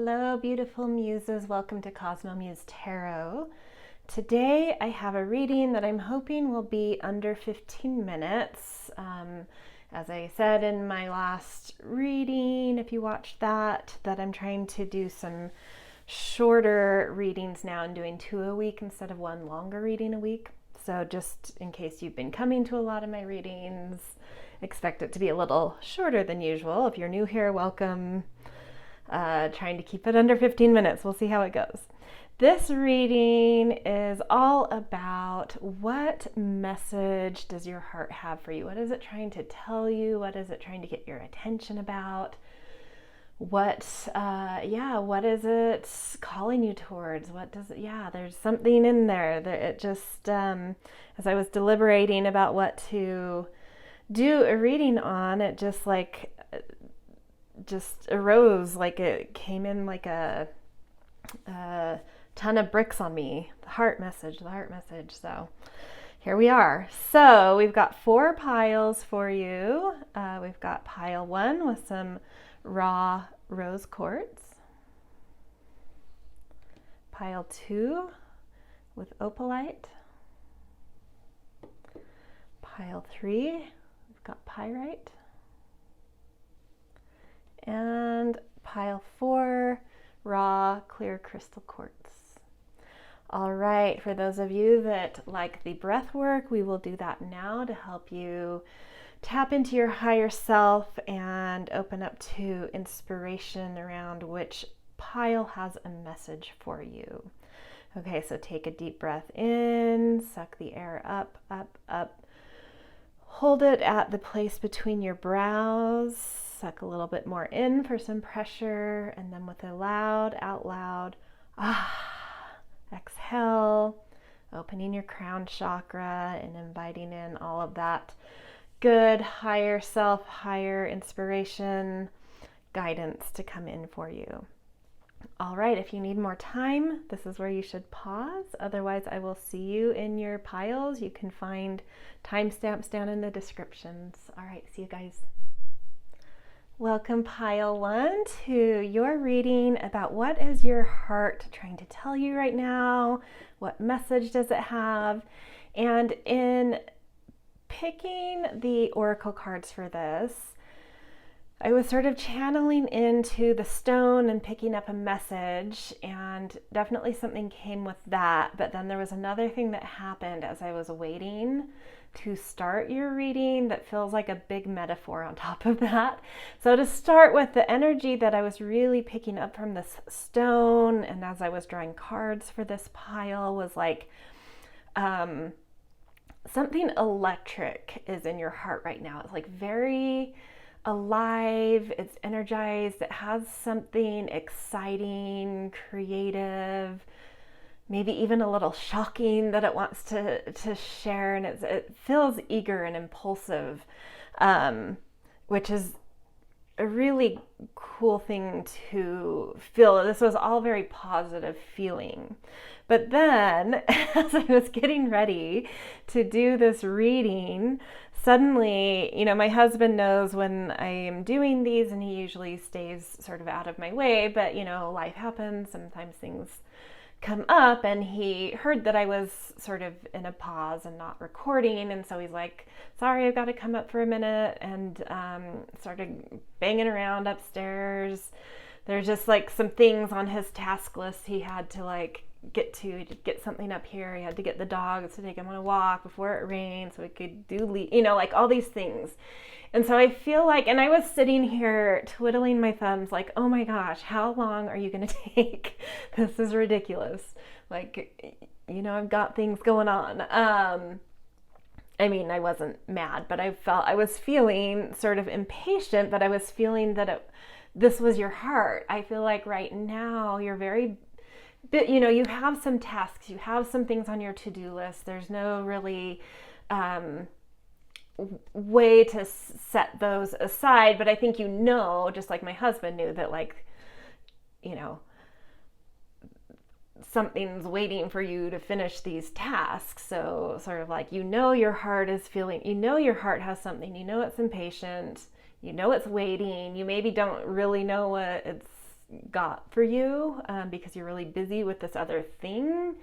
Hello, beautiful muses. Welcome to Cosmo Muse Tarot. Today I have a reading that I'm hoping will be under 15 minutes. As I said in my last reading, if you watched that I'm trying to do some shorter readings now and doing 2 a week instead of 1 longer reading a week. So just in case you've been coming to a lot of my readings, expect it to be a little shorter than usual. If you're new here, welcome. Trying to keep it under 15 minutes. We'll see how it goes. This reading is all about what message does your heart have for you? What is it trying to tell you? What is it trying to get your attention about? What is it calling you towards? There's something in there that it just, as I was deliberating about what to do a reading on, it just arose, like it came in like a ton of bricks on me. The heart message. So here we are. So we've got 4 piles for you. We've got pile 1 with some raw rose quartz. Pile 2 with opalite. Pile 3, we've got pyrite. And pile 4, raw clear crystal quartz. All right, for those of you that like the breath work, we will do that now to help you tap into your higher self and open up to inspiration around which pile has a message for you. Okay, so take a deep breath in, suck the air up, up, up. Hold it at the place between your brows. Suck a little bit more in for some pressure, and then with a loud, out loud, exhale, opening your crown chakra and inviting in all of that good higher self, higher inspiration, guidance to come in for you. All right, if you need more time, this is where you should pause. Otherwise, I will see you in your piles. You can find timestamps down in the descriptions. All right, see you guys. Welcome, pile 1, to your reading about what is your heart trying to tell you right now? What message does it have? And in picking the oracle cards for this, I was sort of channeling into the stone and picking up a message, and definitely something came with that. But then there was another thing that happened as I was waiting to start your reading that feels like a big metaphor on top of that. So to start with, the energy that I was really picking up from this stone, and as I was drawing cards for this pile, was like something electric is in your heart right now. It's like very alive, it's energized, it has something exciting, creative, maybe even a little shocking that it wants to share, and it feels eager and impulsive, which is a really cool thing to feel. This was all very positive feeling. But then, as I was getting ready to do this reading, suddenly, my husband knows when I am doing these, and he usually stays sort of out of my way, but, life happens. Sometimes things come up, and he heard that I was sort of in a pause and not recording, and so he's like, sorry, I've got to come up for a minute, and started banging around upstairs. There's just like some things on his task list he had to get something up here. He had to get the dogs to take him on a walk before it rained so we could do all these things. And so I feel like, and I was sitting here twiddling my thumbs like, oh my gosh, how long are you going to take? This is ridiculous. I've got things going on. I wasn't mad, but I was feeling sort of impatient, but I was feeling that this was your heart. I feel like right now you're very, you have some tasks, you have some things on your to-do list. There's no really way to set those aside, but I think just like my husband knew that something's waiting for you to finish these tasks. So sort of like, your heart is feeling, your heart has something, it's impatient, it's waiting. You maybe don't really know what it's got for you because you're really busy with this other thing.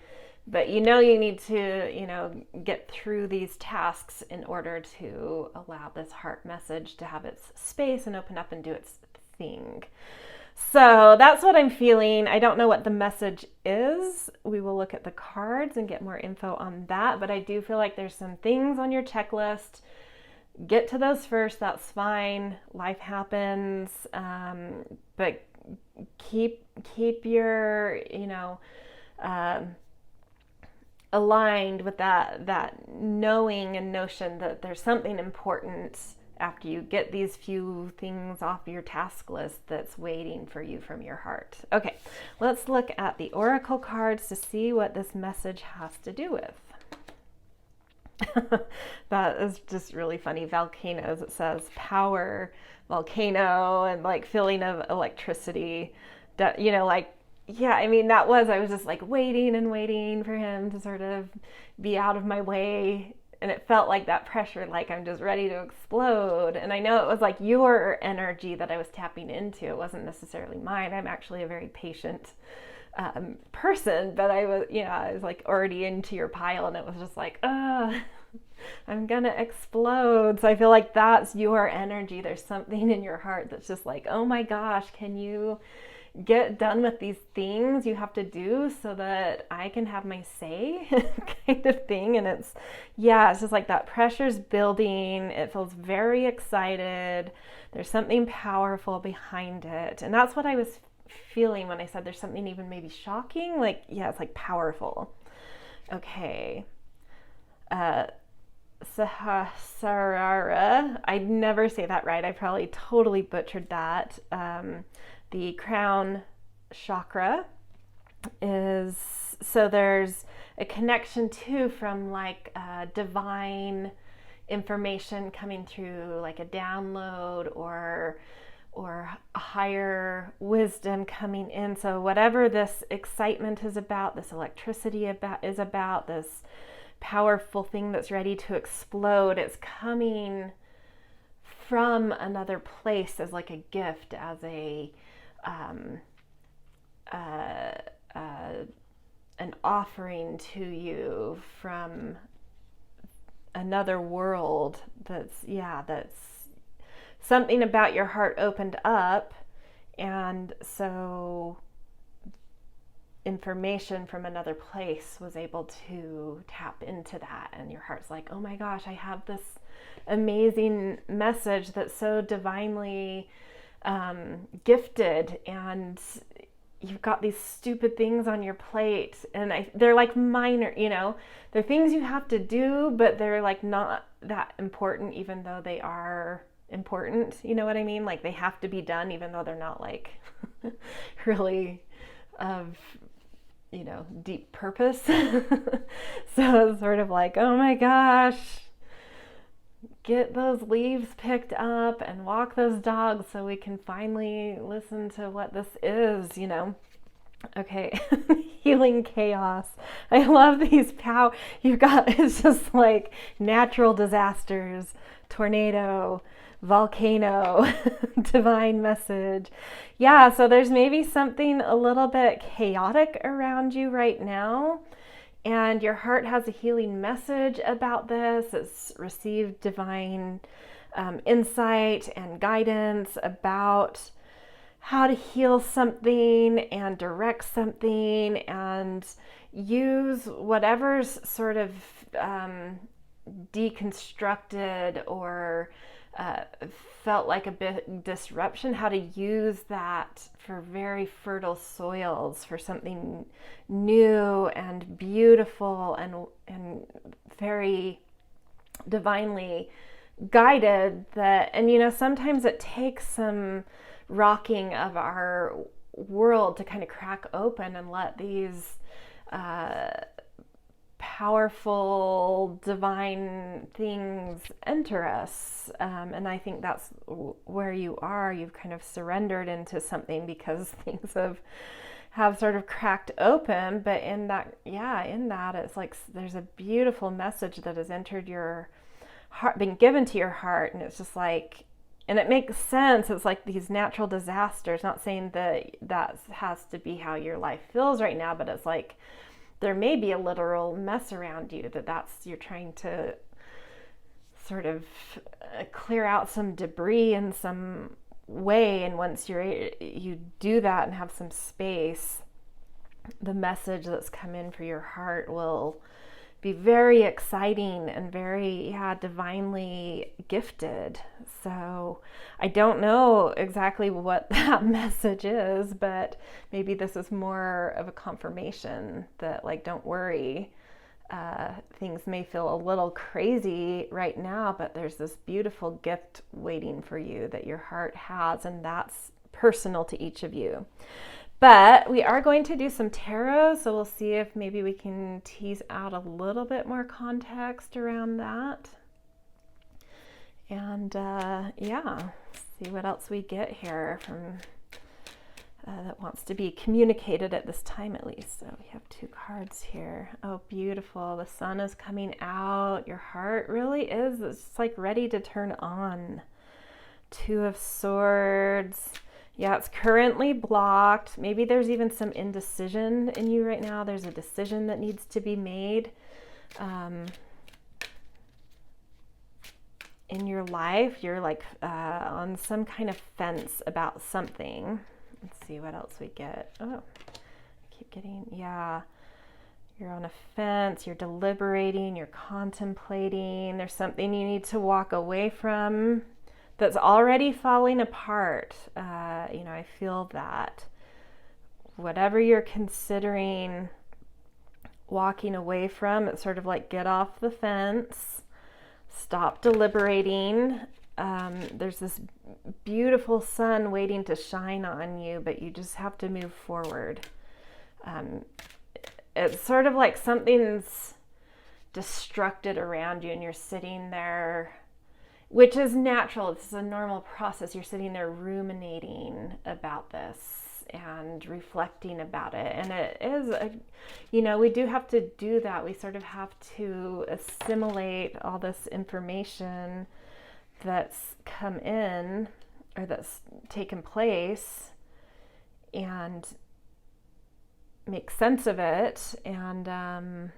But you need to, get through these tasks in order to allow this heart message to have its space and open up and do its thing. So that's what I'm feeling. I don't know what the message is. We will look at the cards and get more info on that. But I do feel like there's some things on your checklist. Get to those first. That's fine. Life happens. But keep your, aligned with that knowing and notion that there's something important after you get these few things off your task list that's waiting for you from your heart. Okay, let's look at the oracle cards to see what this message has to do with. That is just really funny. Volcanoes, it says power, volcano, and like feeling of electricity. I was just like waiting and waiting for him to sort of be out of my way. And it felt like that pressure, like I'm just ready to explode. And I know it was like your energy that I was tapping into. It wasn't necessarily mine. I'm actually a very patient person, but I was like already into your pile, and it was just like, I'm gonna explode. So I feel like that's your energy. There's something in your heart that's just like, oh my gosh, can you get done with these things you have to do so that I can have my say kind of thing. And it's just like that pressure's building. It feels very excited. There's something powerful behind it. And that's what I was feeling when I said there's something even maybe shocking. Like, it's like powerful. Okay. Sahasrara. I'd never say that right. I probably totally butchered that. The crown chakra is, so there's a connection too from like divine information coming through, like a download or a higher wisdom coming in. So whatever this excitement is about, this electricity is about, this powerful thing that's ready to explode, it's coming from another place as like a gift, as an offering to you from another world. That's something about your heart opened up, and so information from another place was able to tap into that, and your heart's like, oh my gosh, I have this amazing message that's so divinely gifted, and you've got these stupid things on your plate, and they're like minor, they're things you have to do, but they're like not that important, even though they are important. You know what I mean? Like they have to be done, even though they're not like really of deep purpose. So it's sort of like, oh my gosh, get those leaves picked up and walk those dogs so we can finally listen to what this is, Okay. Healing chaos. I love these you've got, it's just like natural disasters, tornado, volcano, divine message. So there's maybe something a little bit chaotic around you right now, and your heart has a healing message about this. It's received divine insight and guidance about how to heal something and direct something and use whatever's sort of deconstructed or felt like a bit disruption, how to use that for very fertile soils, for something new and beautiful and very divinely guided. And sometimes it takes some rocking of our world to kind of crack open and let these powerful divine things enter us, and I think that's where you are. You've kind of surrendered into something because things have sort of cracked open. But in that it's like there's a beautiful message that has entered your heart, been given to your heart, and it's just like And it makes sense. It's like these natural disasters, not saying that has to be how your life feels right now, but it's like there may be a literal mess around you you're trying to sort of clear out some debris in some way. And once you do that and have some space, the message that's come in for your heart will be very exciting and very, divinely gifted. So I don't know exactly what that message is, but maybe this is more of a confirmation that, like, don't worry. Things may feel a little crazy right now, but there's this beautiful gift waiting for you that your heart has, and that's personal to each of you. But we are going to do some tarot, so we'll see if maybe we can tease out a little bit more context around that. And see what else we get here from that wants to be communicated at this time, at least. So we have 2 cards here. Oh, beautiful. The sun is coming out. Your heart really is. It's like ready to turn on. 2 of Swords. Yeah, it's currently blocked. Maybe there's even some indecision in you right now. There's a decision that needs to be made in your life. You're like on some kind of fence about something. Let's see what else we get. Oh, I keep getting, you're on a fence, you're deliberating, you're contemplating. There's something you need to walk away from that's already falling apart. I feel that. Whatever you're considering walking away from, it's sort of like get off the fence, stop deliberating. There's this beautiful sun waiting to shine on you, but you just have to move forward. It's sort of like something's destructed around you and you're sitting there, which is natural. This is a normal process. You're sitting there ruminating about this and reflecting about it. And it is, we do have to do that. We sort of have to assimilate all this information that's come in or that's taken place and make sense of it. And I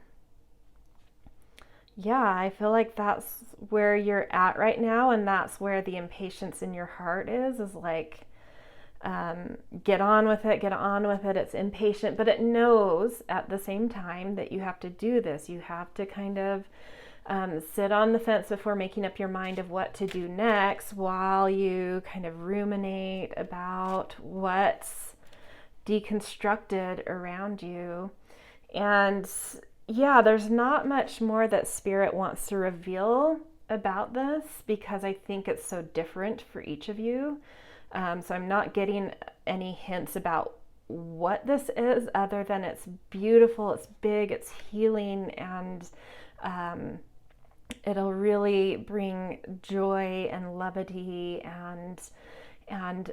feel like that's where you're at right now, and that's where the impatience in your heart is like, get on with it. It's impatient, but it knows at the same time that you have to do this. You have to kind of sit on the fence before making up your mind of what to do next, while you kind of ruminate about what's deconstructed around you. And there's not much more that Spirit wants to reveal about this, because I think it's so different for each of you. So I'm not getting any hints about what this is, other than it's beautiful, it's big, it's healing, and it'll really bring joy and levity and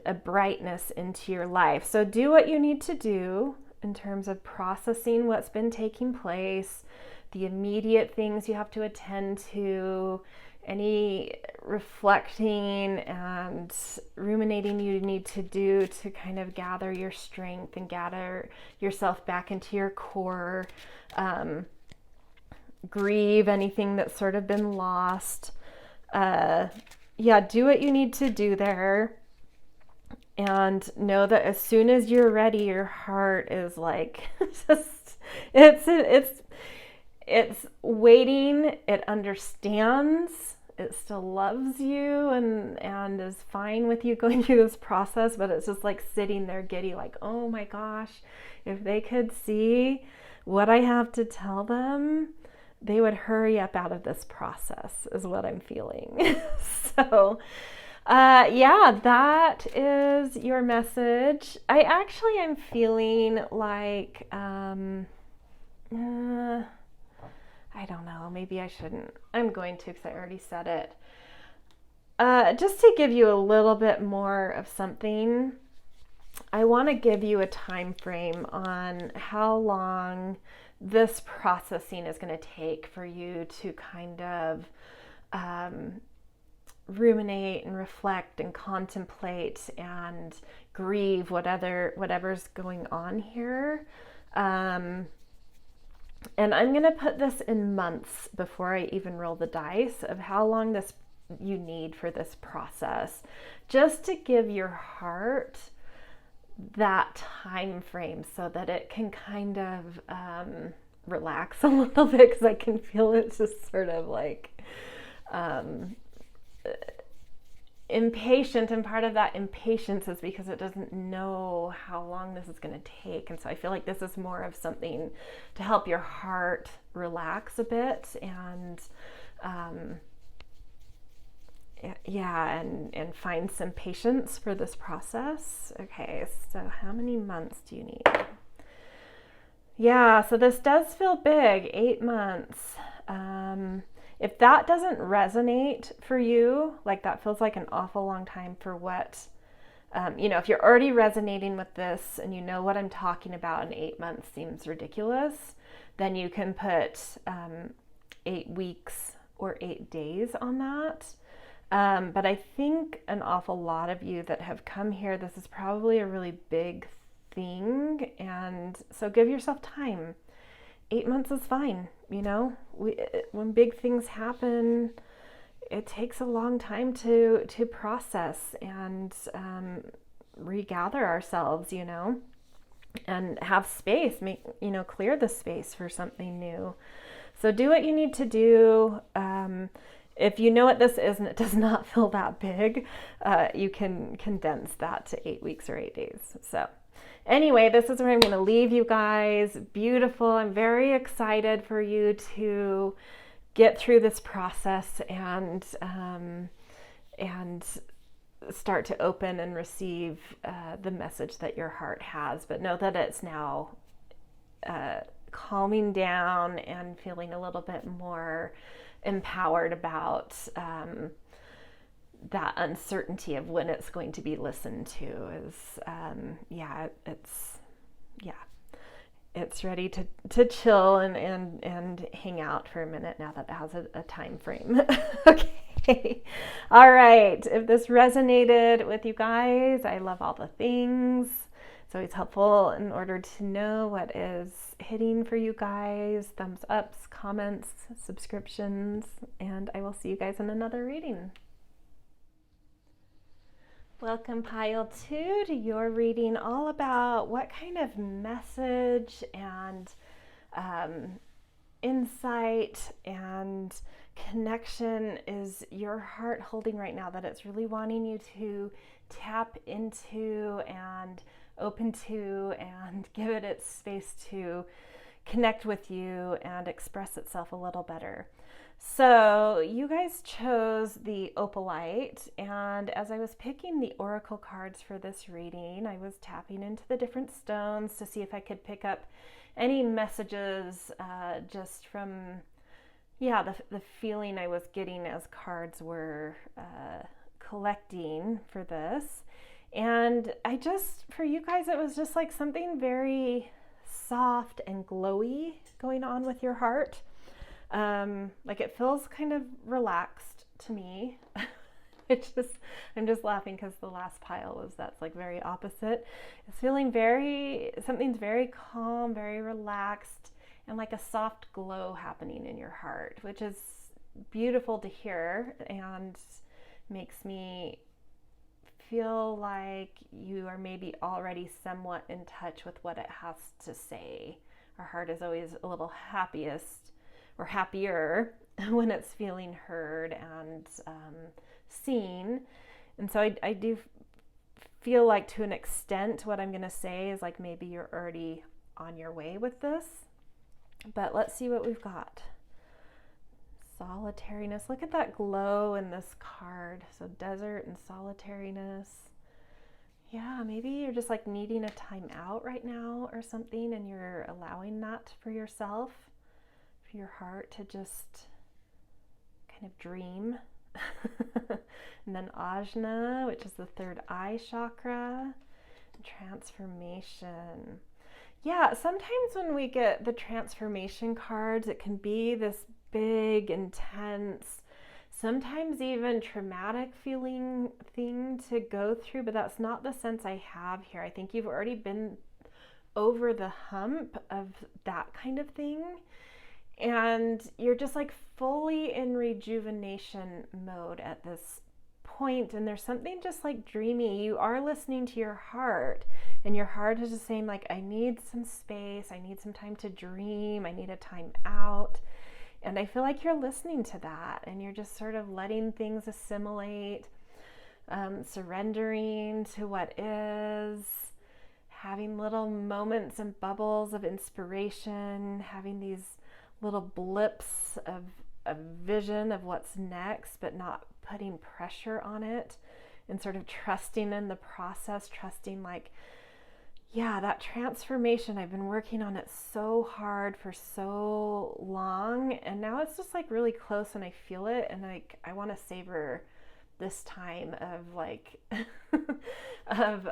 a brightness into your life. So do what you need to do in terms of processing what's been taking place, the immediate things you have to attend to, any reflecting and ruminating you need to do to kind of gather your strength and gather yourself back into your core. Grieve anything that's sort of been lost. Do what you need to do there. And know that as soon as you're ready, your heart is like, it's waiting. It understands. It still loves you and is fine with you going through this process, but it's just like sitting there giddy, like, oh my gosh, if they could see what I have to tell them, they would hurry up out of this process, is what I'm feeling. So that is your message. I actually am feeling like, I don't know, maybe I shouldn't. I'm going to, because I already said it. Just to give you a little bit more of something, I want to give you a time frame on how long this processing is going to take for you to kind of ruminate and reflect and contemplate and grieve whatever's going on here. And I'm going to put this in months before I even roll the dice of how long you need for this process, just to give your heart that time frame so that it can kind of relax a little bit, because I can feel it's just sort of like impatient, and part of that impatience is because it doesn't know how long this is going to take. And so I feel like this is more of something to help your heart relax a bit and and find some patience for this process. Okay, so how many months do you need? Yeah, so this does feel big, 8 months. If that doesn't resonate for you, like that feels like an awful long time for what, if you're already resonating with this and you know what I'm talking about, and 8 months seems ridiculous, then you can put 8 weeks or 8 days on that. But I think an awful lot of you that have come here, this is probably a really big thing. And so give yourself time. 8 months is fine. When big things happen, it takes a long time to process and regather ourselves, and have space, clear the space for something new. So do what you need to do. If you know what this is and it does not feel that big, you can condense that to 8 weeks or 8 days. So anyway, this is where I'm going to leave you guys. Beautiful. I'm very excited for you to get through this process and start to open and receive the message that your heart has. But know that it's now calming down and feeling a little bit more empowered about that uncertainty of when it's going to be listened to. It's ready to chill and hang out for a minute now that it has a time frame. Okay. All right. If this resonated with you guys, I love all the things. It's always helpful in order to know what is hitting for you guys. Thumbs ups, comments, subscriptions, and I will see you guys in another reading. Welcome, Pile 2, to your reading all about what kind of message and insight and connection is your heart holding right now, that it's really wanting you to tap into and open to and give it its space to connect with you and express itself a little better. So you guys chose the Opalite, and as I was picking the Oracle cards for this reading, I was tapping into the different stones to see if I could pick up any messages just from, the feeling I was getting as cards were collecting for this. And for you guys, it was just like something very soft and glowy going on with your heart. Like it feels kind of relaxed to me. I'm just laughing because the last pile that's like very opposite. It's feeling something's very calm, very relaxed, and like a soft glow happening in your heart, which is beautiful to hear and makes me feel like you are maybe already somewhat in touch with what it has to say. Our heart is always a little happiest or happier when it's feeling heard and seen. And so I do feel like, to an extent, what I'm going to say is like maybe you're already on your way with this. But let's see what we've got. Solitariness. Look at that glow in this card. So desert and solitariness. Yeah, maybe you're just like needing a time out right now or something, and you're allowing that for yourself, for your heart to just kind of dream. And then Ajna, which is the third eye chakra. Transformation. Yeah, sometimes when we get the transformation cards, it can be this big, intense sometimes even traumatic feeling thing to go through, but that's not the sense I have here. I think you've already been over the hump of that kind of thing, and you're just like fully in rejuvenation mode at this point. And there's something just like dreamy. You are listening to your heart, and your heart is just saying like, I need some space, I need some time to dream, I need a time out. And I feel like you're listening to that, and you're just sort of letting things assimilate, surrendering to what is, having little moments and bubbles of inspiration, having these little blips of vision of what's next, but not putting pressure on it, and sort of trusting in the process, trusting like, yeah, that transformation, I've been working on it so hard for so long, and now it's just like really close and I feel it, and like I want to savor this time of like of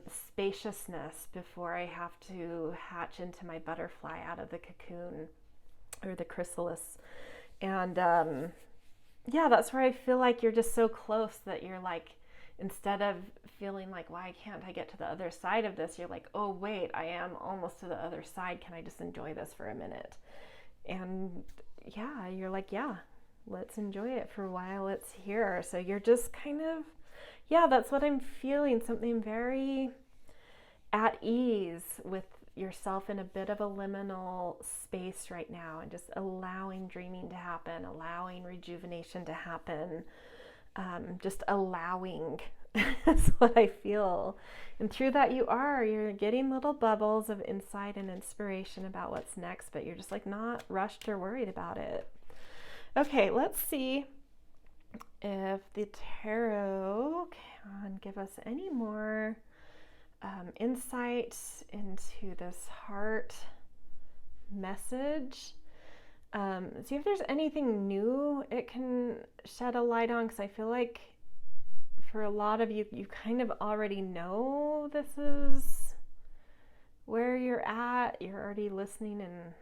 spaciousness before I have to hatch into my butterfly out of the cocoon or the chrysalis. And yeah, that's where I feel like you're just so close that you're like, instead of feeling like, why can't I get to the other side of this? You're like, oh wait, I am almost to the other side. Can I just enjoy this for a minute? And yeah, you're like, yeah, let's enjoy it for a while. It's here. So you're just kind of, yeah, that's what I'm feeling. Something very at ease with yourself in a bit of a liminal space right now, and just allowing dreaming to happen, allowing rejuvenation to happen. Just allowing is what I feel. And through that you're getting little bubbles of insight and inspiration about what's next, but you're just like not rushed or worried about it. Okay, let's see if the tarot can give us any more insight into this heart message. See if there's anything new it can shed a light on, because I feel like for a lot of you, you kind of already know this is where you're at. You're already listening and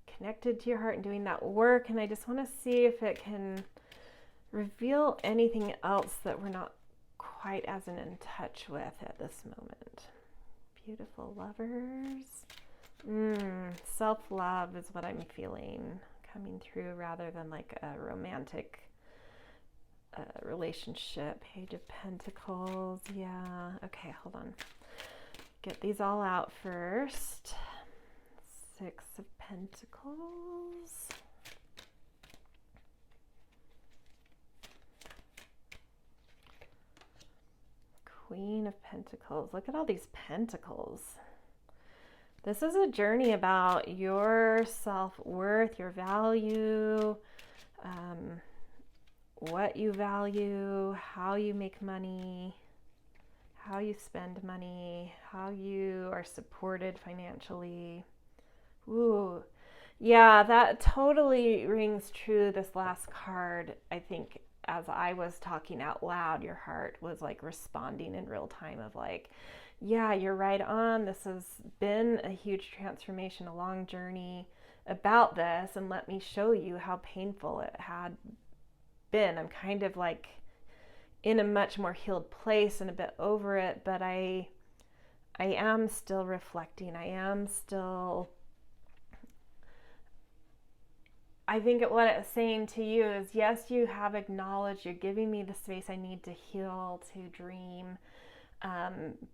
connected to your heart and doing that work, and I just want to see if it can reveal anything else that we're not quite as in touch with at this moment. Beautiful lovers. Self-love is what I'm feeling coming through, rather than like a romantic relationship. Page of Pentacles. Yeah. Okay, hold on. Get these all out first. Six of Pentacles. Queen of Pentacles. Look at all these pentacles. This is a journey about your self-worth, your value, what you value, how you make money, how you spend money, how you are supported financially. Ooh, yeah, that totally rings true. This last card, I think, as I was talking out loud, your heart was like responding in real time of like, yeah, you're right on. This has been a huge transformation, a long journey about this, and let me show you how painful it had been. I'm kind of like in a much more healed place and a bit over it, but I am still reflecting. I think what it's saying to you is, yes, you have acknowledged, you're giving me the space I need to heal, to dream.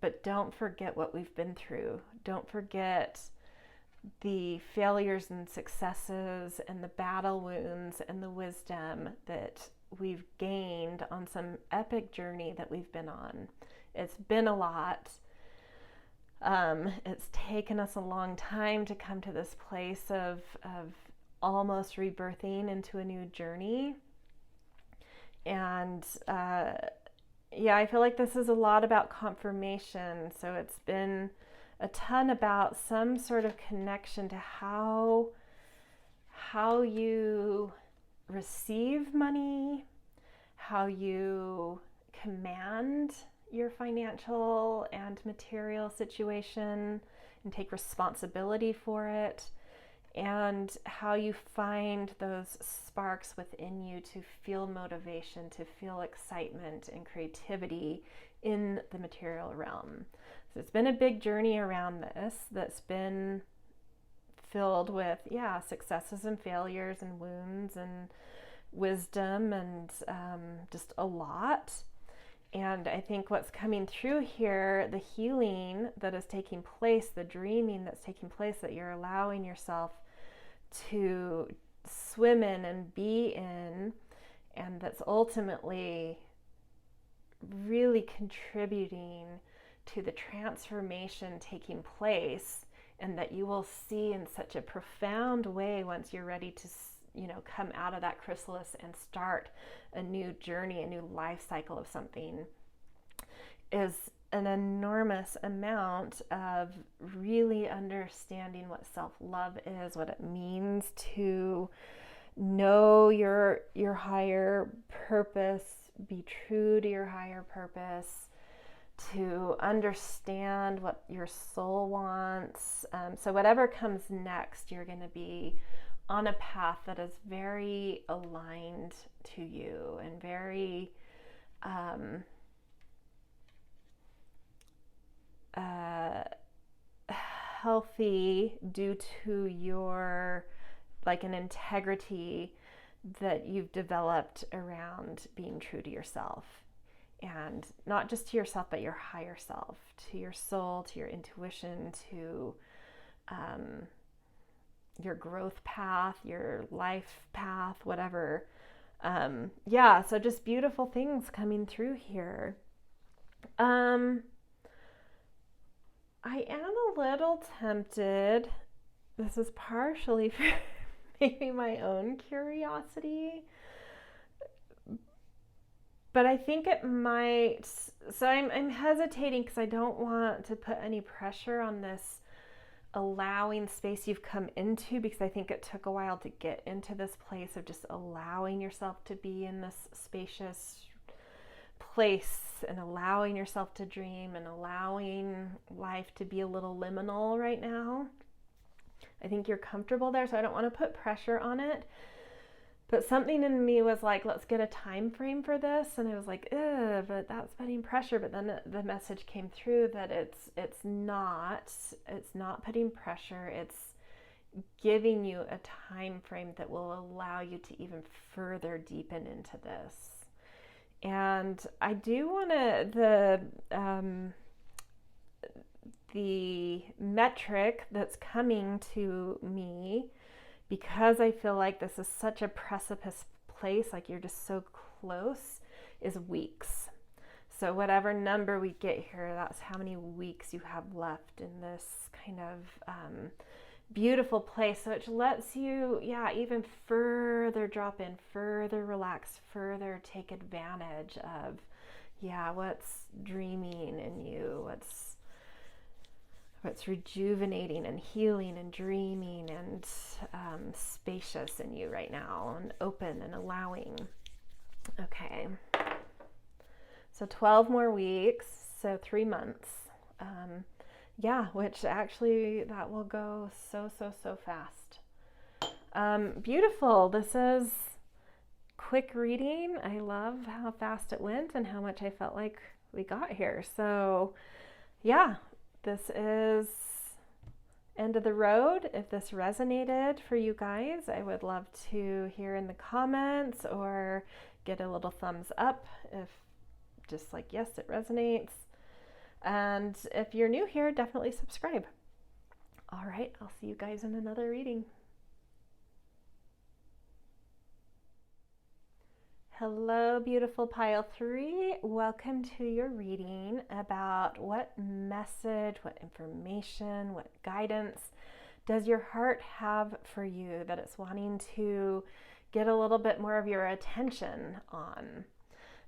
But don't forget what we've been through. Don't forget the failures and successes and the battle wounds and the wisdom that we've gained on some epic journey that we've been on. It's been a lot. It's taken us a long time to come to this place of almost rebirthing into a new journey. And yeah, I feel like this is a lot about confirmation. So it's been a ton about some sort of connection to how you receive money, how you command your financial and material situation and take responsibility for it, and how you find those sparks within you to feel motivation, to feel excitement and creativity in the material realm. So it's been a big journey around this that's been filled with, successes and failures and wounds and wisdom and just a lot. And I think what's coming through here, the healing that is taking place, the dreaming that's taking place, that you're allowing yourself to swim in and be in, and that's ultimately really contributing to the transformation taking place, and that you will see in such a profound way once you're ready to come out of that chrysalis and start a new journey, a new life cycle of something, is an enormous amount of really understanding what self-love is, what it means to know your higher purpose, be true to your higher purpose, to understand what your soul wants. So whatever comes next, you're going to be on a path that is very aligned to you and very healthy due to your, like, an integrity that you've developed around being true to yourself. And not just to yourself, but your higher self, to your soul, to your intuition, to your growth path, your life path, whatever. So just beautiful things coming through here. I am a little tempted. This is partially for maybe my own curiosity, but I think it might. So I'm hesitating because I don't want to put any pressure on this allowing space you've come into, because I think it took a while to get into this place of just allowing yourself to be in this spacious place and allowing yourself to dream and allowing life to be a little liminal right now. I think you're comfortable there, so I don't want to put pressure on it. But something in me was like, let's get a time frame for this. And I was like, but that's putting pressure. But then the message came through that it's not putting pressure. It's giving you a time frame that will allow you to even further deepen into this. And I do want to, the metric that's coming to me, because I feel like this is such a precipice place, like you're just so close, is weeks. So whatever number we get here, that's how many weeks you have left in this kind of beautiful place. So it lets you, even further drop in, further relax, further take advantage of, what's dreaming in you, what's rejuvenating and healing and dreaming and spacious in you right now, and open and allowing. Okay. So 12 more weeks, so 3 months. Which actually that will go so fast. Beautiful. This is quick reading. I love how fast it went and how much I felt like we got here. So this is end of the road. If this resonated for you guys, I would love to hear in the comments or get a little thumbs up if just like, yes, it resonates. And if you're new here, definitely subscribe. All right, I'll see you guys in another reading. Hello, beautiful pile 3. Welcome to your reading about what message, what information, what guidance does your heart have for you that it's wanting to get a little bit more of your attention on.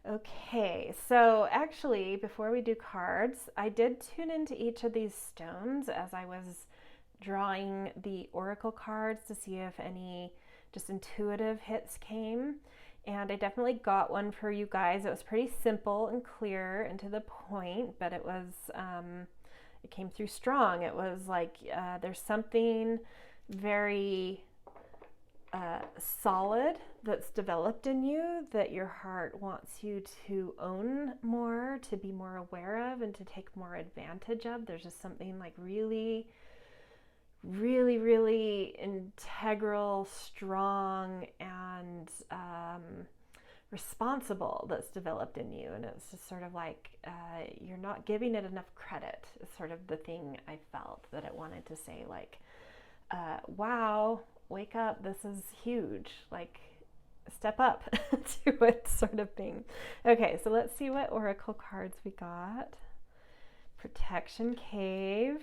Okay, so actually, before we do cards, I did tune into each of these stones as I was drawing the oracle cards to see if any just intuitive hits came. And I definitely got one for you guys. It was pretty simple and clear and to the point, but it was, it came through strong. It was like, there's something very solid that's developed in you that your heart wants you to own more, to be more aware of, and to take more advantage of. There's just something like really, really, really integral, strong, and responsible that's developed in you. And it's just sort of like you're not giving it enough credit, is sort of the thing I felt that it wanted to say, like, wow, wake up, this is huge, like step up to it, sort of thing. Okay, so let's see what oracle cards we got. Protection Cave.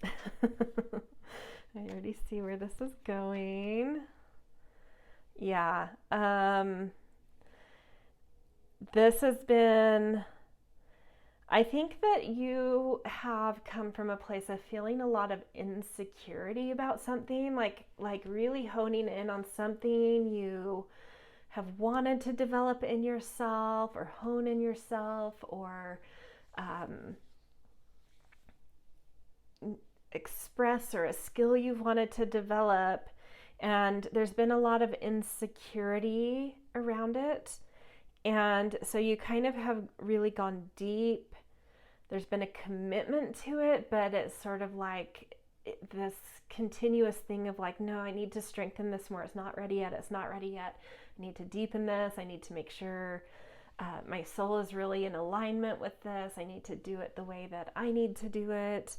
I already see where this is going. Yeah, this has been, I think that you have come from a place of feeling a lot of insecurity about something, like really honing in on something you have wanted to develop in yourself or hone in yourself, or express, or a skill you've wanted to develop. And there's been a lot of insecurity around it. And so you kind of have really gone deep. There's been a commitment to it, but it's sort of like this continuous thing of like, no, I need to strengthen this more. It's not ready yet. It's not ready yet. I need to deepen this. I need to make sure my soul is really in alignment with this. I need to do it the way that I need to do it.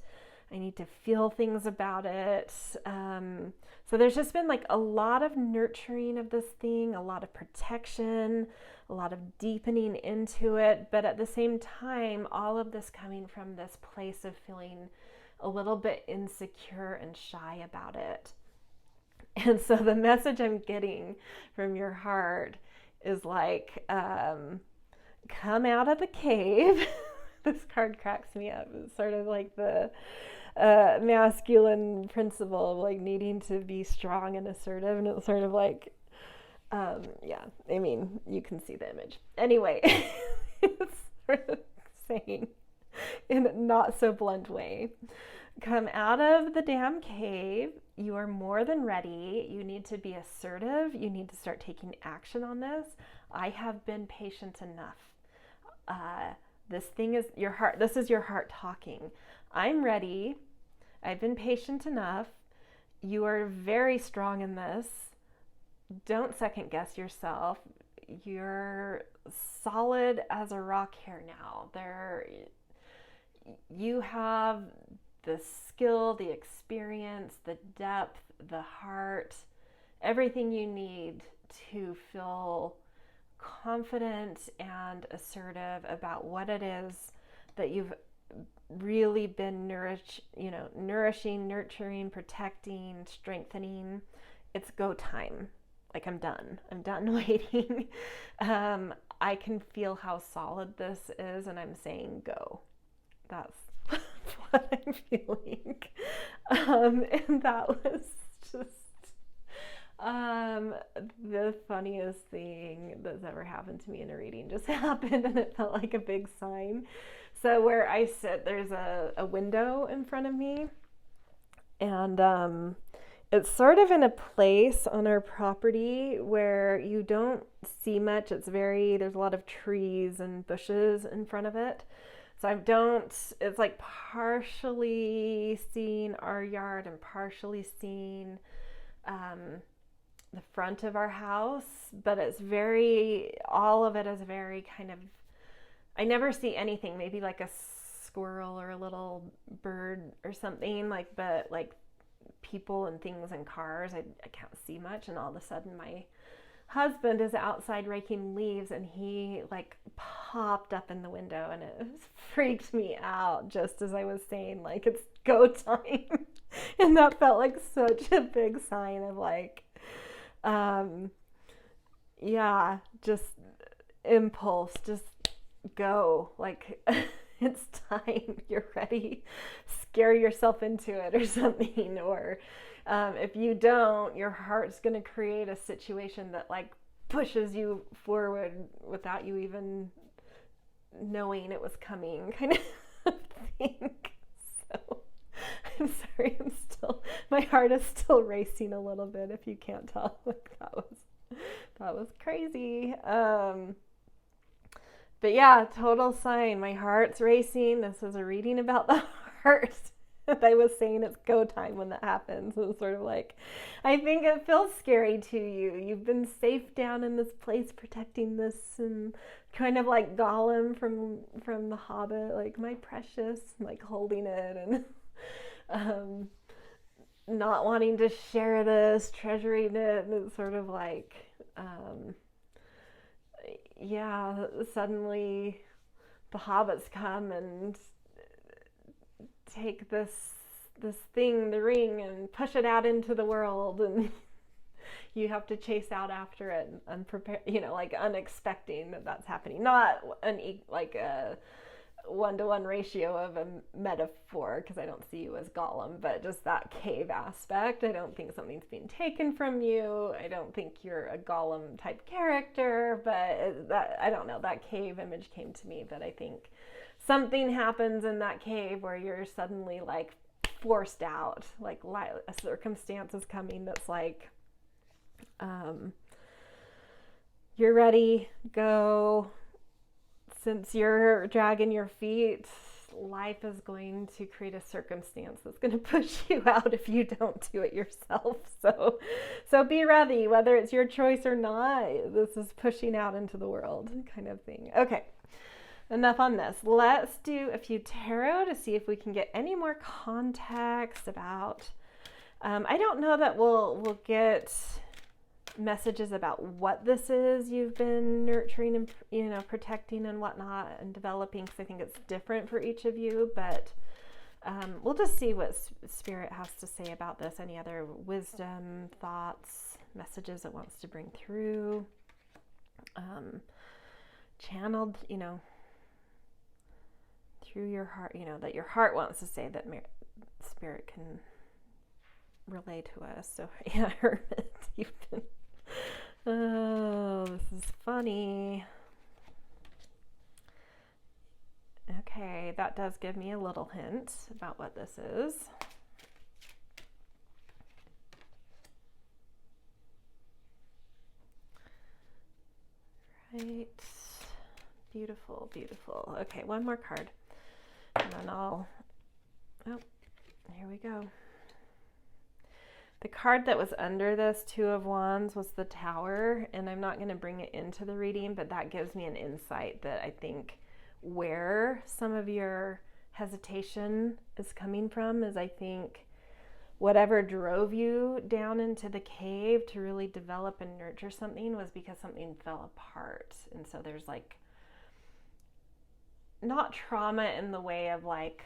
I need to feel things about it. So there's just been like a lot of nurturing of this thing, a lot of protection, a lot of deepening into it. But at the same time, all of this coming from this place of feeling a little bit insecure and shy about it. And so the message I'm getting from your heart is like, come out of the cave. This card cracks me up. It's sort of like the masculine principle of like needing to be strong and assertive, and it's sort of like yeah, I mean, you can see the image anyway. It's sort of saying in a not so blunt way, come out of the damn cave. You are more than ready. You need to be assertive. You need to start taking action on this. I have been patient enough. This thing is your heart. This is your heart talking. I'm ready. I've been patient enough. You are very strong in this. Don't second guess yourself. You're solid as a rock here now. You have the skill, the experience, the depth, the heart, everything you need to feel confident and assertive about what it is that you've really been nourishing, nurturing, protecting, strengthening. It's go time. Like, I'm done waiting. I can feel how solid this is, and I'm saying go. That's what I'm feeling. And that was just the funniest thing that's ever happened to me in a reading just happened, and it felt like a big sign. So where I sit, there's a window in front of me, and it's sort of in a place on our property where you don't see much. There's a lot of trees and bushes in front of it. So it's like partially seeing our yard and partially seeing the front of our house, but all of it is very kind of, I never see anything, maybe like a squirrel or a little bird or something, but like people and things and cars, I can't see much. And all of a sudden my husband is outside raking leaves, and he like popped up in the window, and it freaked me out just as I was saying like it's go time. And that felt like such a big sign of like just impulse, just go, like it's time, you're ready, scare yourself into it or something. Or if you don't, your heart's going to create a situation that like pushes you forward without you even knowing it was coming, kind of thing. So I'm sorry, my heart is still racing a little bit if you can't tell. Like that was crazy. But yeah, total sign. My heart's racing. This is a reading about the heart. I was saying it's go time when that happens. It's sort of like, I think it feels scary to you. You've been safe down in this place protecting this, and kind of like Gollum from The Hobbit, like my precious, like holding it and not wanting to share this, treasuring it, and it's sort of like, yeah, suddenly the hobbits come and take this thing, the ring, and push it out into the world, and you have to chase out after it, unprepared, like unexpecting that that's happening. Not like a 1-to-1 ratio of a metaphor, because I don't see you as Gollum, but just that cave aspect. I don't think something's being taken from you. I don't think you're a Gollum type character, but that, I don't know, that cave image came to me. But I think something happens in that cave where you're suddenly like forced out, like a circumstance is coming that's like, you're ready, go. Since you're dragging your feet, life is going to create a circumstance that's going to push you out if you don't do it yourself. So be ready, whether it's your choice or not. This is pushing out into the world kind of thing. Okay, enough on this. Let's do a few tarot to see if we can get any more context about, I don't know that we'll get messages about what this is you've been nurturing and protecting and whatnot and developing, because I think it's different for each of you, but we'll just see what Spirit has to say about this. Any other wisdom, thoughts, messages it wants to bring through, channeled through your heart, that your heart wants to say that Spirit can relay to us. So yeah, Hermit, you've been, oh, this is funny. Okay, that does give me a little hint about what this is. Right, beautiful, beautiful. Okay, one more card, and then oh, here we go. The card that was under this, Two of Wands, was the Tower, and I'm not going to bring it into the reading, but that gives me an insight that I think where some of your hesitation is coming from is, I think, whatever drove you down into the cave to really develop and nurture something was because something fell apart. And so there's like, not trauma in the way of like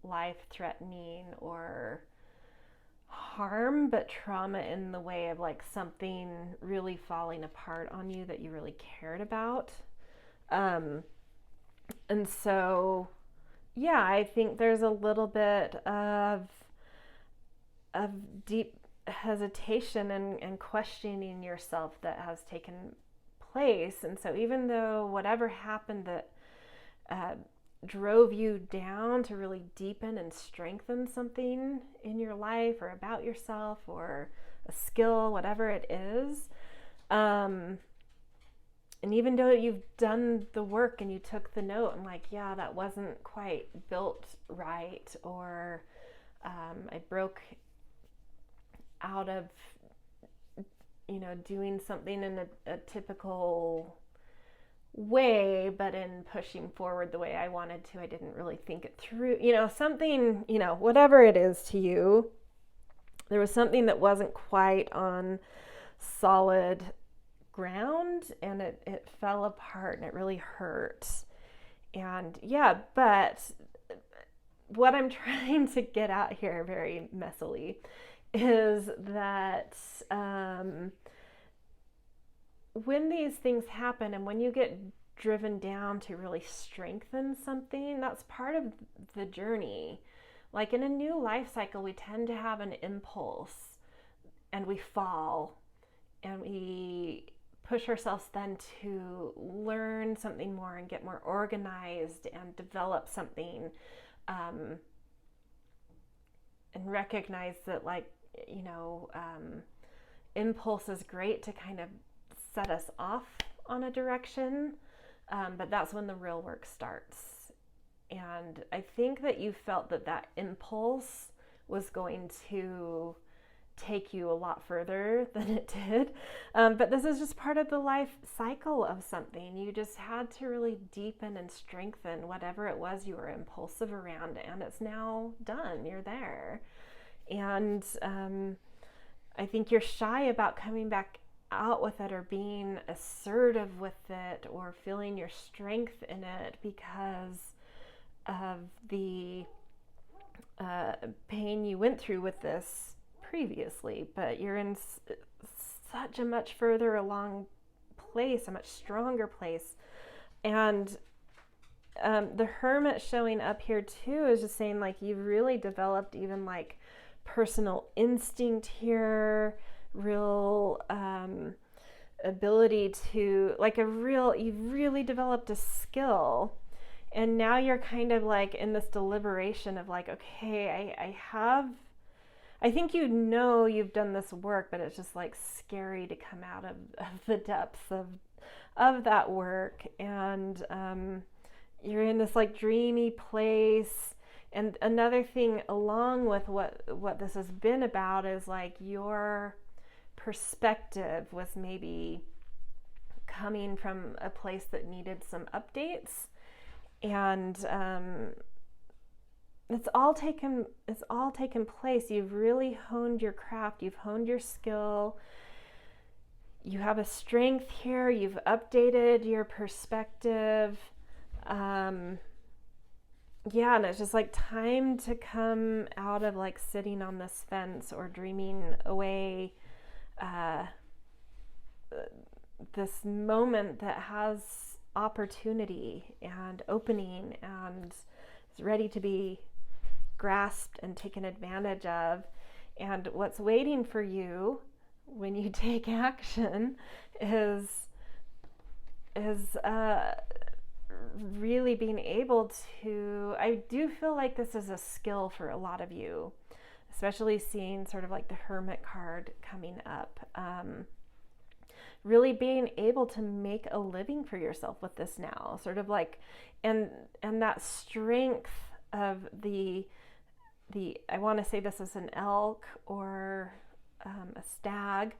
life-threatening or harm, but trauma in the way of like something really falling apart on you that you really cared about. And so, yeah, I think there's a little bit of deep hesitation and questioning yourself that has taken place. And so even though whatever happened that drove you down to really deepen and strengthen something in your life or about yourself or a skill, whatever it is, and even though you've done the work and you took the note and like, yeah, that wasn't quite built right, or I broke out of doing something in a typical way, but in pushing forward the way I wanted to, I didn't really think it through, something, whatever it is to you, there was something that wasn't quite on solid ground, and it fell apart and it really hurt. And yeah, but what I'm trying to get at here very messily is that when these things happen and when you get driven down to really strengthen something, that's part of the journey. Like in a new life cycle, we tend to have an impulse and we fall and we push ourselves then to learn something more and get more organized and develop something and recognize that, like, impulse is great to kind of set us off on a direction, but that's when the real work starts. And I think that you felt that that impulse was going to take you a lot further than it did. But this is just part of the life cycle of something. You just had to really deepen and strengthen whatever it was you were impulsive around, and it's now done. You're there. And I think you're shy about coming back out with it or being assertive with it or feeling your strength in it because of the pain you went through with this previously. But you're in such a much further along place, a much stronger place. And the Hermit showing up here too is just saying, like, you've really developed even like personal instinct here, real ability to, like, you've really developed a skill. And now you're kind of like in this deliberation of like, okay, I think you've done this work, but it's just like scary to come out of the depths of that work. And you're in this like dreamy place. And another thing along with what this has been about is like your perspective was maybe coming from a place that needed some updates. And it's all taken place. You've really honed your craft. You've honed your skill. You have a strength here. You've updated your perspective. Yeah, and it's just like time to come out of like sitting on this fence or dreaming away this moment that has opportunity and opening and is ready to be grasped and taken advantage of. And what's waiting for you when you take action is really being able to, I do feel like this is a skill for a lot of you, especially seeing sort of like the Hermit card coming up. Really being able to make a living for yourself with this now, sort of like, and that strength of the I want to say this is an elk or a stag,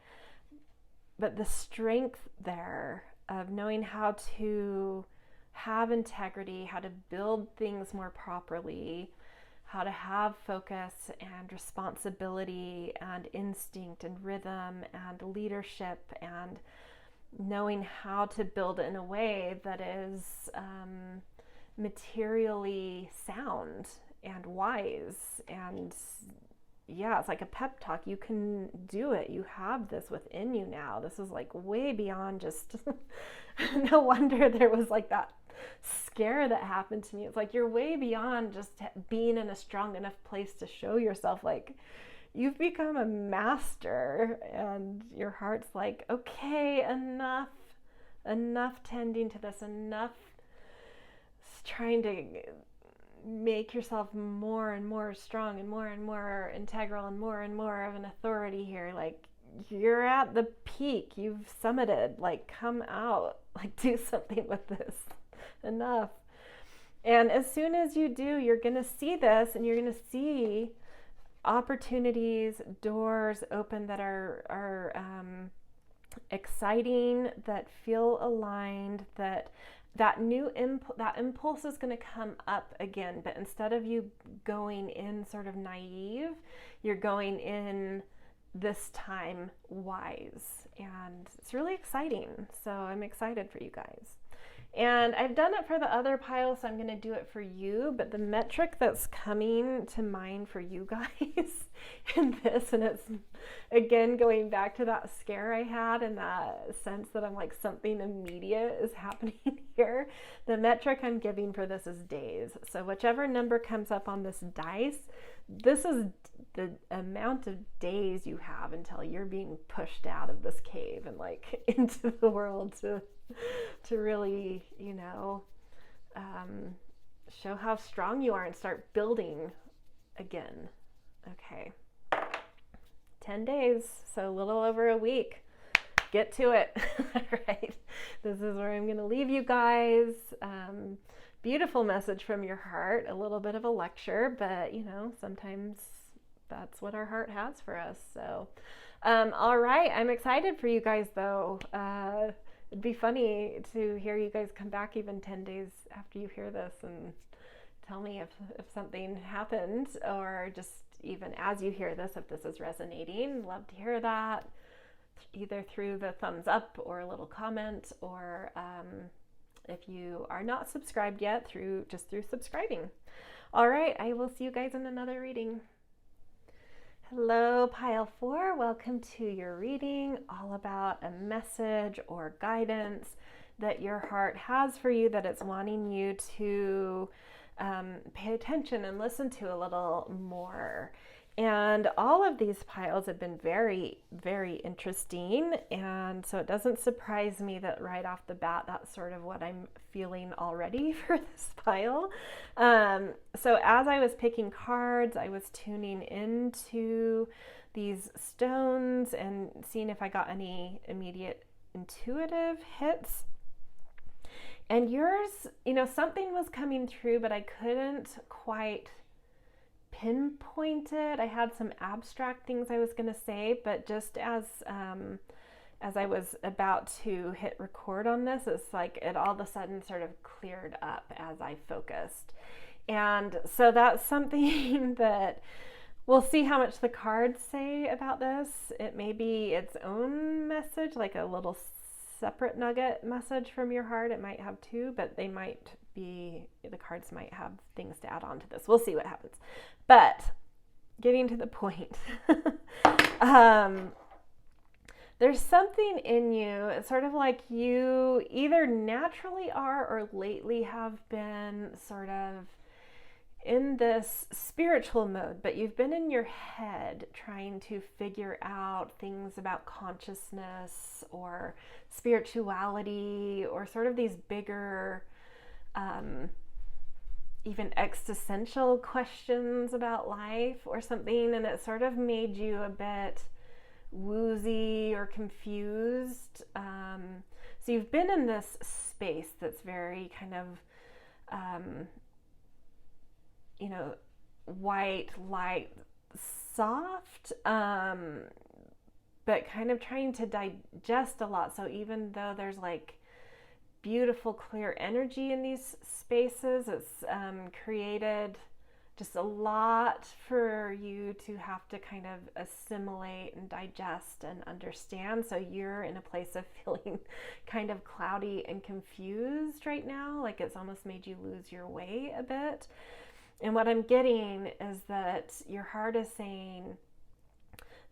but the strength there of knowing how to have integrity, how to build things more properly, how to have focus and responsibility and instinct and rhythm and leadership, and knowing how to build it in a way that is materially sound and wise. And yeah, it's like a pep talk. You can do it. You have this within you now. This is like way beyond just no wonder there was like that scare that happened to me. It's like you're way beyond just being in a strong enough place to show yourself. Like, you've become a master, and your heart's like, okay, enough tending to this, enough trying to make yourself more and more strong and more integral and more of an authority here. Like, you're at the peak, you've summited, like, come out, like, do something with this. Enough. And as soon as you do, you're going to see this, and you're going to see opportunities, doors open that are exciting, that feel aligned, that impulse is going to come up again. But instead of you going in sort of naive, you're going in this time wise, and it's really exciting. So I'm excited for you guys. And I've done it for the other pile, so I'm going to do it for you. But the metric that's coming to mind for you guys in this, and it's again going back to that scare I had and that sense that I'm like, something immediate is happening here. The metric I'm giving for this is days. So whichever number comes up on this dice, this is the amount of days you have until you're being pushed out of this cave and like into the world to really, show how strong you are and start building again. Okay. 10 days, so a little over a week. Get to it. All right. This is where I'm going to leave you guys. Beautiful message from your heart. A little bit of a lecture, but sometimes that's what our heart has for us. So, all right. I'm excited for you guys, though. It'd be funny to hear you guys come back even 10 days after you hear this and tell me if something happened, or just even as you hear this, if this is resonating. Love to hear that, either through the thumbs up or a little comment, or if you are not subscribed yet, through subscribing. All right, I will see you guys in another reading. Hello, Pile 4. Welcome to your reading, all about a message or guidance that your heart has for you, that it's wanting you to pay attention and listen to a little more. And all of these piles have been very, very interesting. And so it doesn't surprise me that right off the bat, that's sort of what I'm feeling already for this pile. So as I was picking cards, I was tuning into these stones and seeing if I got any immediate intuitive hits. And yours, something was coming through, but I couldn't quite pinpoint it. I had some abstract things I was going to say, but just as I was about to hit record on this, it's like it all of a sudden sort of cleared up as I focused. And so that's something that we'll see how much the cards say about this. It may be its own message, like a little separate nugget message from your heart. It might have two, but the cards might have things to add on to this. We'll see what happens. But getting to the point, there's something in you. It's sort of like you either naturally are or lately have been sort of in this spiritual mode, but you've been in your head trying to figure out things about consciousness or spirituality, or sort of these bigger, even existential questions about life or something, and it sort of made you a bit woozy or confused. So you've been in this space that's very kind of white, light, soft, but kind of trying to digest a lot. So even though there's like beautiful, clear energy in these spaces, it's created just a lot for you to have to kind of assimilate and digest and understand. So you're in a place of feeling kind of cloudy and confused right now, like it's almost made you lose your way a bit. And what I'm getting is that your heart is saying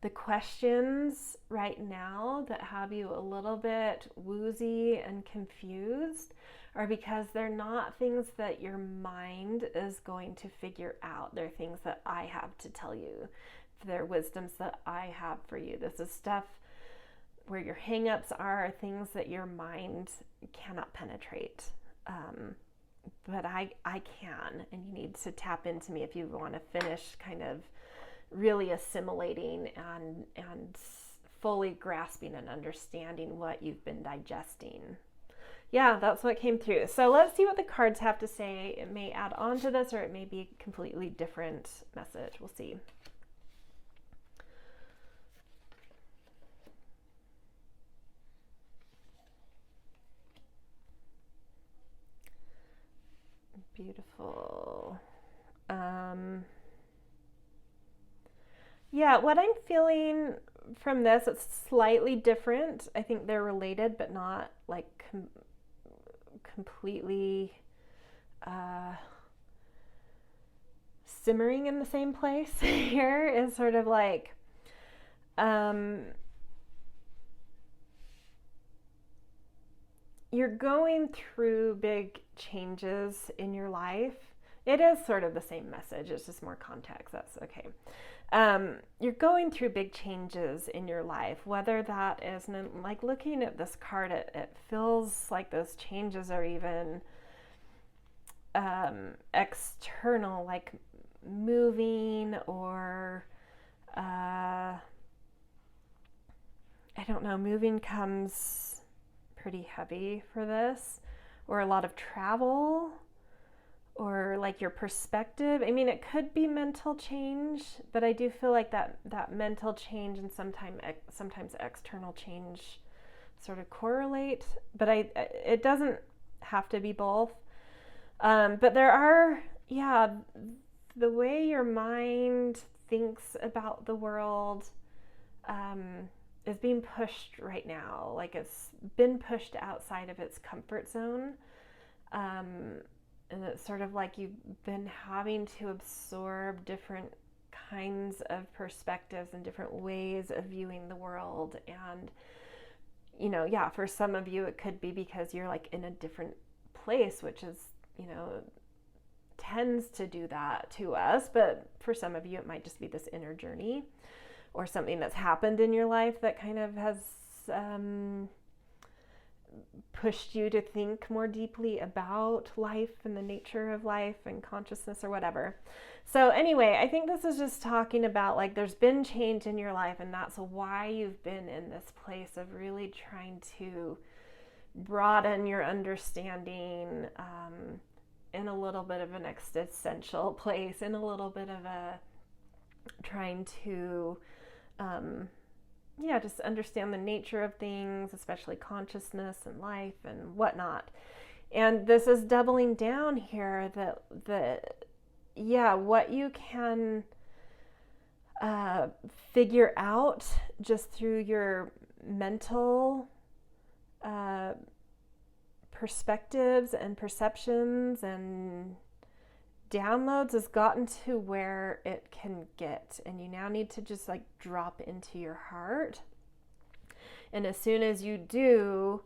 the questions right now that have you a little bit woozy and confused are because they're not things that your mind is going to figure out. They're things that I have to tell you. They're wisdoms that I have for you. This is stuff where your hangups are, things that your mind cannot penetrate. But I can, and you need to tap into me if you want to finish kind of really assimilating and fully grasping and understanding what you've been digesting. Yeah, that's what came through. So let's see what the cards have to say. It may add on to this, or it may be a completely different message. We'll see. Beautiful. Yeah, what I'm feeling from this, it's slightly different. I think they're related, but not like completely simmering in the same place. Here is sort of like you're going through big changes in your life. It is sort of the same message, it's just more context. That's okay. You're going through big changes in your life, whether that is, like looking at this card, it feels like those changes are even external, like moving, or I don't know, moving comes pretty heavy for this, or a lot of travel, or like your perspective. I mean, it could be mental change, but I do feel like that mental change and sometimes external change sort of correlate, but it doesn't have to be both. But there are, yeah, the way your mind thinks about the world is being pushed right now. Like, it's been pushed outside of its comfort zone. And it's sort of like you've been having to absorb different kinds of perspectives and different ways of viewing the world. And, you know, yeah, for some of you, it could be because you're like in a different place, which is, you know, tends to do that to us. But for some of you, it might just be this inner journey or something that's happened in your life that kind of has pushed you to think more deeply about life and the nature of life and consciousness or whatever. So anyway, I think this is just talking about, like, there's been change in your life, and that's why you've been in this place of really trying to broaden your understanding in a little bit of an existential place, in a little bit of a trying to just understand the nature of things, especially consciousness and life and whatnot. And this is doubling down here that what you can figure out just through your mental perspectives and perceptions and downloads has gotten to where it can get, and you now need to just like drop into your heart. And as soon as you do,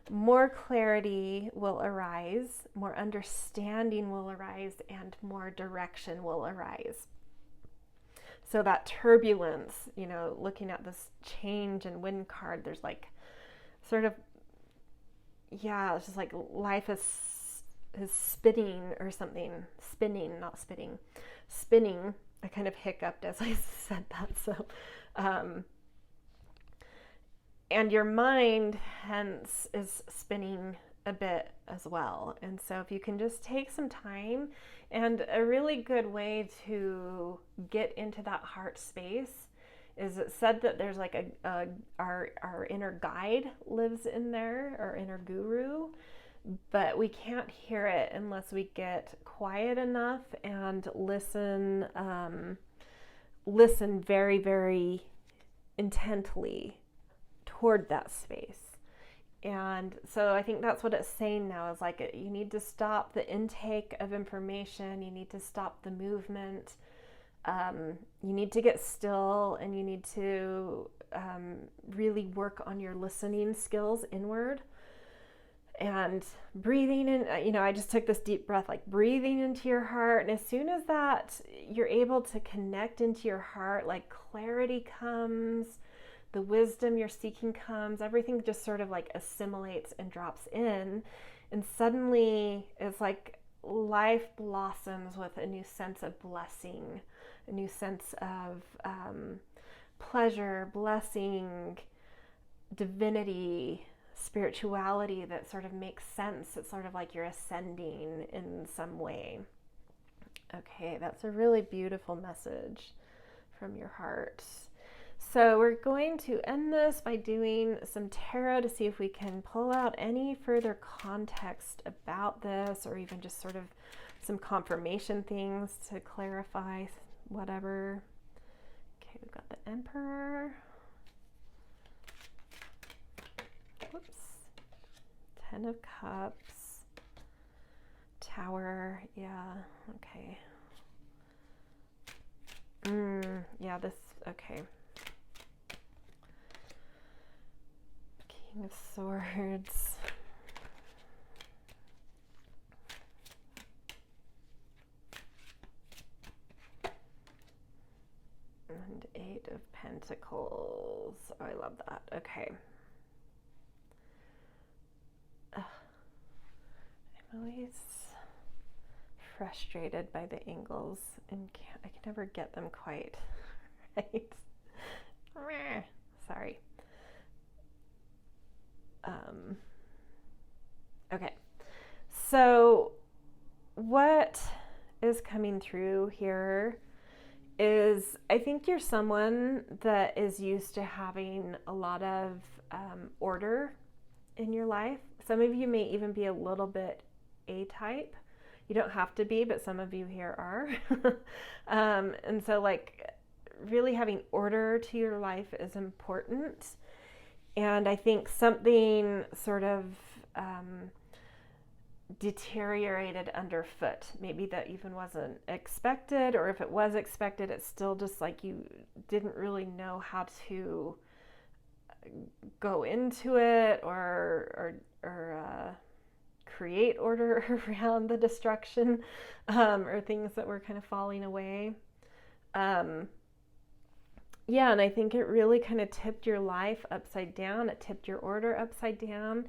more clarity will arise, more understanding will arise, and more direction will arise. So that turbulence, you know, looking at this change and wind card, there's like sort of, it's just like life is spinning or something. Spinning, not spitting. Spinning. I kind of hiccuped as I said that. So, and your mind, hence, is spinning a bit as well. And so if you can just take some time, and a really good way to get into that heart space is, it said that there's like our inner guide lives in there, our inner guru, but we can't hear it unless we get quiet enough and listen very, very intently toward that space. And so I think that's what it's saying now, is like, you need to stop the intake of information, you need to stop the movement, you need to get still, and you need to really work on your listening skills inward. And breathing in, I just took this deep breath, like breathing into your heart. And as soon as that, you're able to connect into your heart, like clarity comes, the wisdom you're seeking comes, everything just sort of like assimilates and drops in. And suddenly it's like life blossoms with a new sense of blessing, a new sense of pleasure, blessing, divinity, spirituality that sort of makes sense. It's sort of like you're ascending in some way. Okay, that's a really beautiful message from your heart. So we're going to end this by doing some tarot to see if we can pull out any further context about this, or even just sort of some confirmation things to clarify whatever. Okay, we've got the Emperor. Whoops. 10 of Cups. Tower. Yeah. Okay. Okay. King of Swords. And 8 of Pentacles. Oh, I love that. Okay. I'm always frustrated by the angles and I can never get them quite right. Sorry. Okay. So what is coming through here is I think you're someone that is used to having a lot of order in your life. Some of you may even be a little bit A-type. You don't have to be, but some of you here are. And so like really having order to your life is important. And I think something sort of deteriorated underfoot. Maybe that even wasn't expected, or if it was expected, it's still just like you didn't really know how to go into it or create order around the destruction, or things that were kind of falling away. Yeah, and I think it really kind of tipped your life upside down. It tipped your order upside down.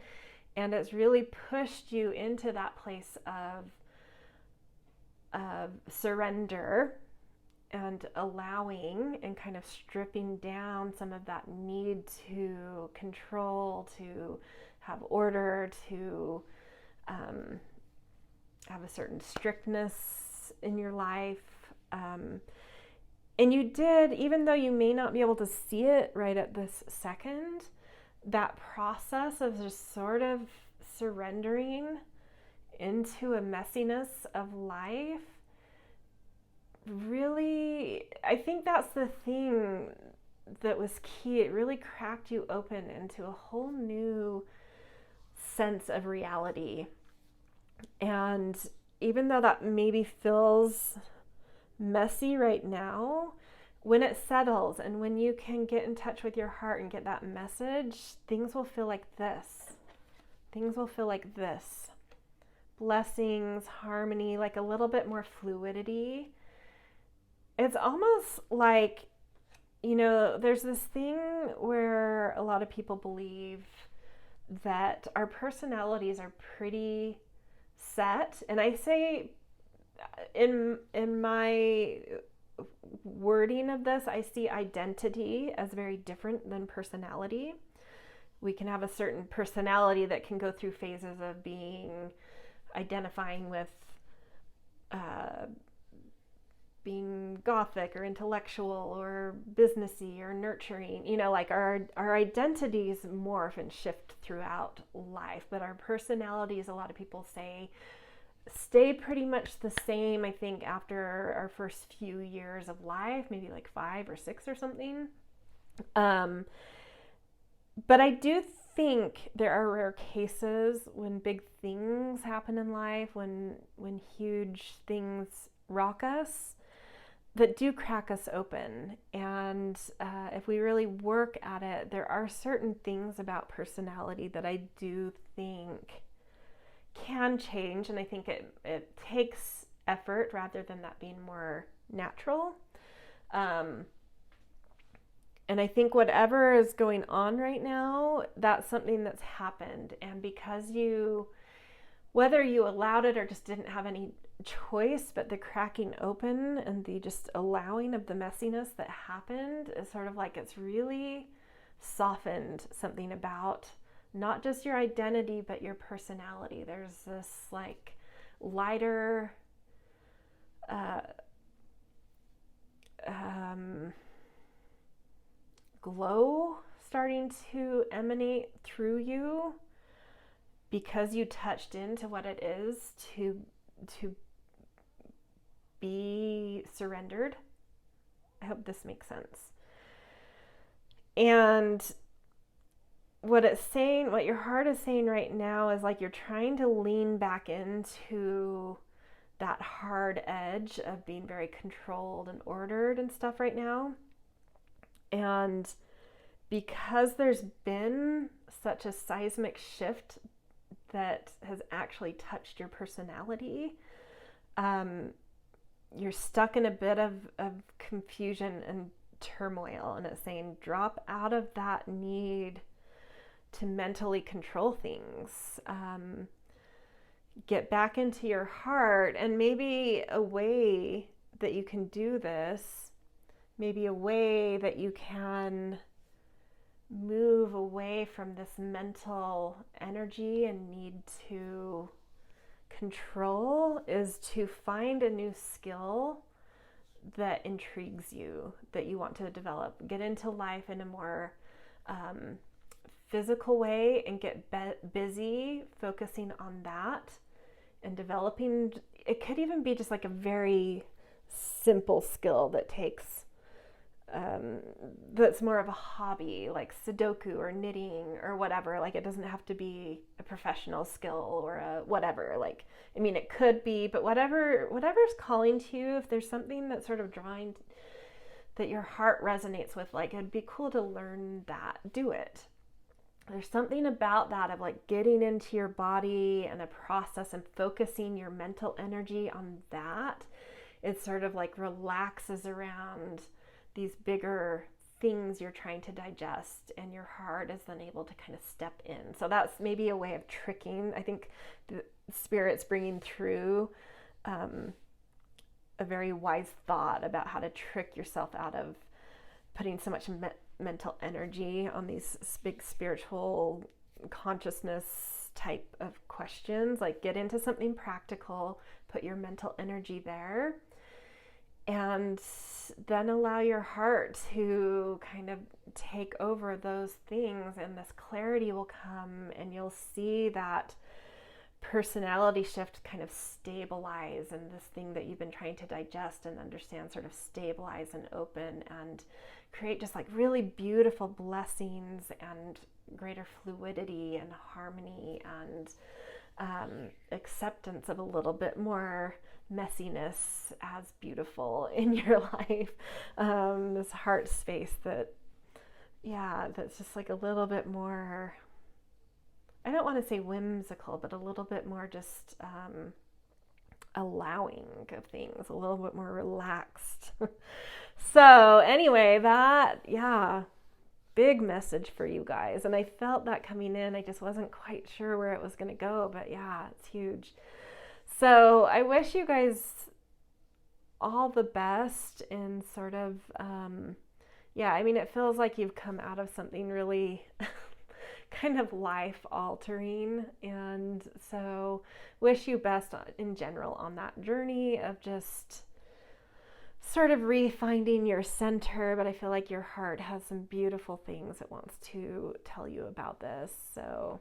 And it's really pushed you into that place of surrender and allowing and kind of stripping down some of that need to control, to have order, to have a certain strictness in your life. And you did, even though you may not be able to see it right at this second, that process of just sort of surrendering into a messiness of life, really, I think that's the thing that was key. It really cracked you open into a whole new sense of reality. And even though that maybe feels messy right now, when it settles and when you can get in touch with your heart and get that message, things will feel like this. Things will feel like this. Blessings, harmony, like a little bit more fluidity. It's almost like, you know, there's this thing where a lot of people believe that our personalities are pretty set. And I say in my wording of this, I see identity as very different than personality. We can have a certain personality that can go through phases of identifying with being gothic or intellectual or businessy or nurturing. You know, like our identities morph and shift throughout life, but our personalities, a lot of people say, stay pretty much the same, I think, after our first few years of life, maybe like 5 or 6 or something. But I do think there are rare cases when big things happen in life, when huge things rock us, that do crack us open. And if we really work at it, there are certain things about personality that I do think can change, and I think it takes effort rather than that being more natural. And I think whatever is going on right now, that's something that's happened. And because whether you allowed it or just didn't have any choice, but the cracking open and the just allowing of the messiness that happened is sort of like it's really softened something about not just your identity, but your personality. There's this like lighter glow starting to emanate through you because you touched into what it is to be surrendered. I hope this makes sense. And what it's saying, what your heart is saying right now is like you're trying to lean back into that hard edge of being very controlled and ordered and stuff right now. And because there's been such a seismic shift that has actually touched your personality, you're stuck in a bit of confusion and turmoil. And it's saying drop out of that need to mentally control things. get back into your heart. And maybe a way that you can do this, maybe a way that you can move away from this mental energy and need to control, is to find a new skill that intrigues you, that you want to develop. Get into life in a more physical way and get busy focusing on that and developing. It could even be just like a very simple skill that takes that's more of a hobby, like Sudoku or knitting or whatever. Like, it doesn't have to be a professional skill or a whatever. Like, I mean, it could be, but whatever's calling to you, if there's something that's sort of drawing, that your heart resonates with, like, it'd be cool to learn that, do it. There's something about that, of like getting into your body and a process and focusing your mental energy on that. It sort of like relaxes around these bigger things you're trying to digest, and your heart is then able to kind of step in. So that's maybe a way of tricking. I think the Spirit's bringing through a very wise thought about how to trick yourself out of putting so much mental energy on these big spiritual consciousness type of questions. Like, get into something practical, put your mental energy there, and then allow your heart to kind of take over those things, and this clarity will come, and you'll see that personality shift kind of stabilize, and this thing that you've been trying to digest and understand sort of stabilize and open and create just like really beautiful blessings and greater fluidity and harmony and acceptance of a little bit more messiness as beautiful in your life. This heart space that's just like a little bit more, I don't want to say whimsical, but a little bit more just allowing of things, a little bit more relaxed. So anyway, big message for you guys. And I felt that coming in. I just wasn't quite sure where it was going to go, but yeah, it's huge. So I wish you guys all the best in sort of, I mean, it feels like you've come out of something really kind of life altering. And so wish you best in general on that journey of just sort of refinding your center. But I feel like your heart has some beautiful things it wants to tell you about this. So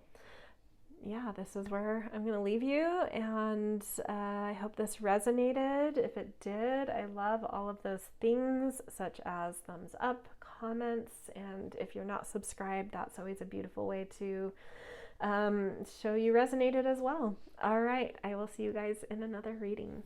yeah, this is where I'm going to leave you, and I hope this resonated. If it did, I love all of those things, such as thumbs up, comments, and if you're not subscribed, that's always a beautiful way to show you resonated as well. All right, I will see you guys in another reading.